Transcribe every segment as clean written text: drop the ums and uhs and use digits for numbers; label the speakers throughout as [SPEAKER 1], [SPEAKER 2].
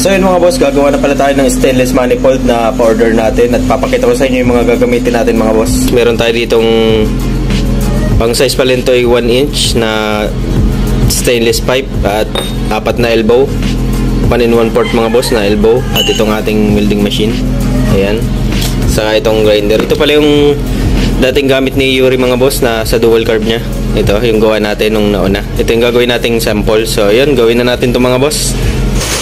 [SPEAKER 1] So yun mga boss, gagawa na pala tayo ng stainless manifold na pa-order natin at papakita ko sa inyo yung mga gagamitin natin mga boss. Meron tayo ditong pang size pala nito ay 1 inch na stainless pipe at 4 na elbow, 1 and 1/4 mga boss na elbow, at itong ating welding machine, ayan, saka itong grinder. Ito pala yung dating gamit ni Yuri mga boss na sa dual carb nya. Ito yung gawa natin nung nauna. Ito yung gagawin nating sample. So yun, gawin na natin ito mga boss.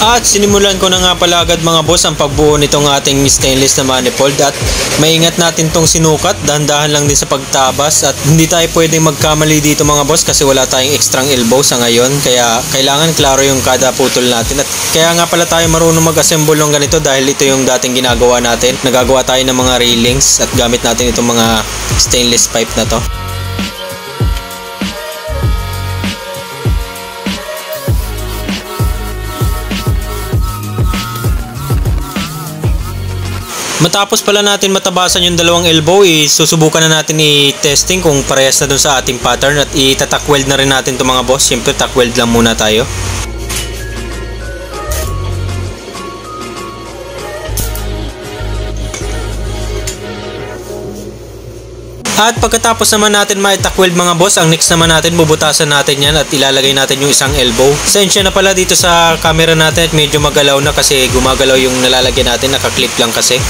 [SPEAKER 2] At sinimulan ko na nga pala agad mga boss ang pagbuo nitong ating stainless na manifold, at maingat natin tong sinukat, dahan-dahan lang din sa pagtabas, at hindi tayo pwedeng magkamali dito mga boss kasi wala tayong extra elbow sa ngayon, kaya kailangan klaro yung kada putol natin. At kaya nga pala tayo marunong mag-assemble ng ganito dahil ito yung dating ginagawa natin. Nagagawa tayo ng mga railings at gamit natin itong mga stainless pipe na to. Matapos pala natin matabasan yung dalawang elbow, susubukan na natin i-testing kung parehas na dun sa ating pattern, at itatak weld na rin natin to mga boss. Siyempre tack weld lang muna tayo. At pagkatapos naman natin ma-tack weld mga boss, ang next naman natin, bubutasan natin yan at ilalagay natin yung isang elbow. Sensya na pala dito sa camera natin at medyo magalaw na kasi gumagalaw yung nalalagyan natin, nakaklip lang kasi.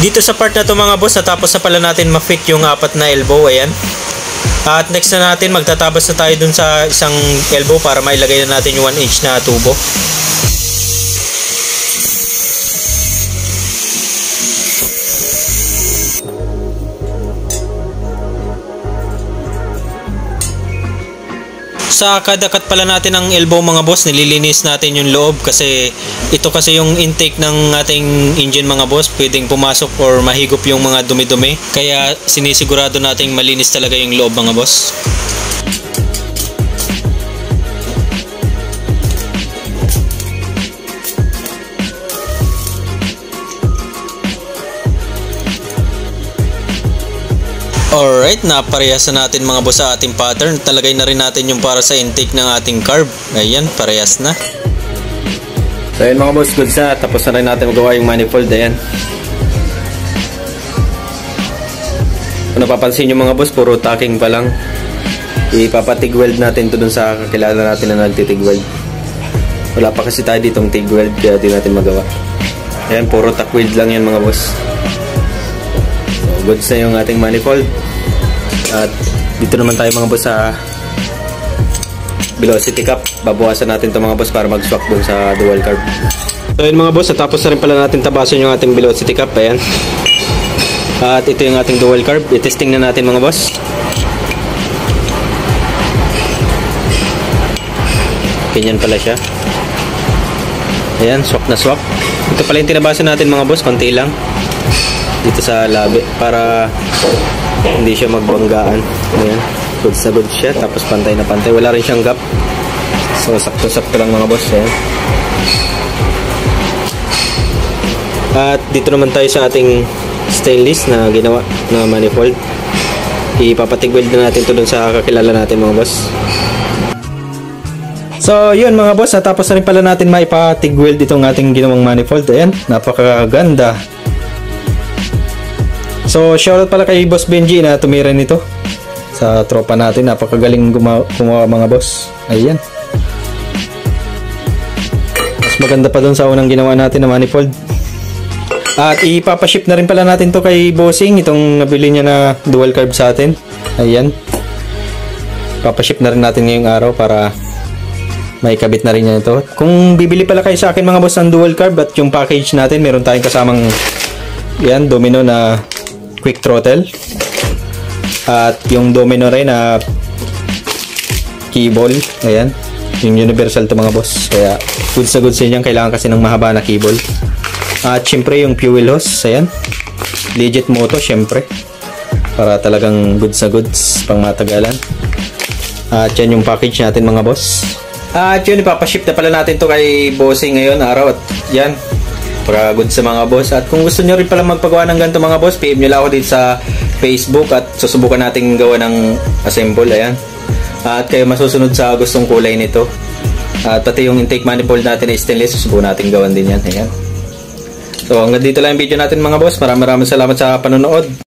[SPEAKER 2] Dito sa part na to mga boss, natapos na pala natin ma-fit yung 4 na elbow, ayan. At next na natin, magtatabas na tayo dun sa isang elbow para mailagay na natin yung 1 inch na tubo. Sa kada cut pala natin ng elbow mga boss, nililinis natin yung loob kasi ito kasi yung intake ng ating engine mga boss, pwedeng pumasok or mahigop yung mga dumi-dumi, kaya sinisigurado nating malinis talaga yung loob mga boss. Alright, naparehas na natin mga boss sa ating pattern. Talagay na rin natin yung para sa intake ng ating carb. Ayan, parehas na.
[SPEAKER 1] So ayan mga boss, goods na. Tapos na rin natin magawa yung manifold. Ayan. Kung napapansin nyo mga boss, puro tacking pa lang. Ipapatig weld natin to dun sa kakilala natin na nagtitig weld. Wala pa kasi tayo ditong TIG weld kaya di natin magawa. Ayan, puro tack weld lang yan mga boss. Goods na yung ating manifold. At dito naman tayo mga boss sa velocity cap. Babawasan natin ito mga boss para mag-swap dun sa dual carb. So yun mga boss, natapos na rin pala natin tabasan yung ating velocity cap. Ayan. At ito yung ating dual carb. I-testing na natin mga boss. Ganyan pala siya. Ayan, swap na swap. Ito pala yung tinabasan natin mga boss, konti lang dito sa labi para hindi siya magbanggaan. Ayan, goods na goods siya, tapos pantay na pantay, wala rin siyang gap, so sakto-sakto lang mga boss. Ayan. At dito naman tayo sa ating stainless na ginawa na manifold. Ipapatig weld na natin to dun sa kakilala natin mga boss. So yun mga boss, natapos na rin pala natin maipatig weld itong ating ginawang manifold. Ayan, napakaganda. So shoutout pala kay Boss Benji na tumira nito sa tropa natin. Napakagaling gumawa mga boss. Ayan, mas maganda pa dun sa unang ginawa natin na manifold. At ipapaship na rin pala natin to kay Bossing, itong nabili niya na dual carb sa atin. Ayan, papaship na rin natin ngayong araw para may kabit na rin niya ito. Kung bibili pala kayo sa akin mga boss ng dual carb at yung package natin, meron tayong kasamang yan, domino na quick throttle at yung domino rin na cable. Ayan, yung universal to mga boss, kaya goods na goods yan. Kailangan kasi ng mahaba na cable. At syempre yung fuel hose, ayan, legit moto syempre, para talagang goods na goods pang matagalan. At yan yung package natin mga boss. At yun, ipapaship na pala natin to kay bossing ngayon araw. At yan, para good sa mga boss. At kung gusto nyo rin pala magpagawa ng ganito mga boss, PM nyo lang ako dito sa Facebook at susubukan natin gawa ng assemble. Ayan. At kayo masusunod sa gustong kulay nito. At pati yung intake manifold natin na stainless, susubukan natin gawan din yan. Ayan. So hanggang dito lang yung video natin mga boss. Maraming salamat sa panonood.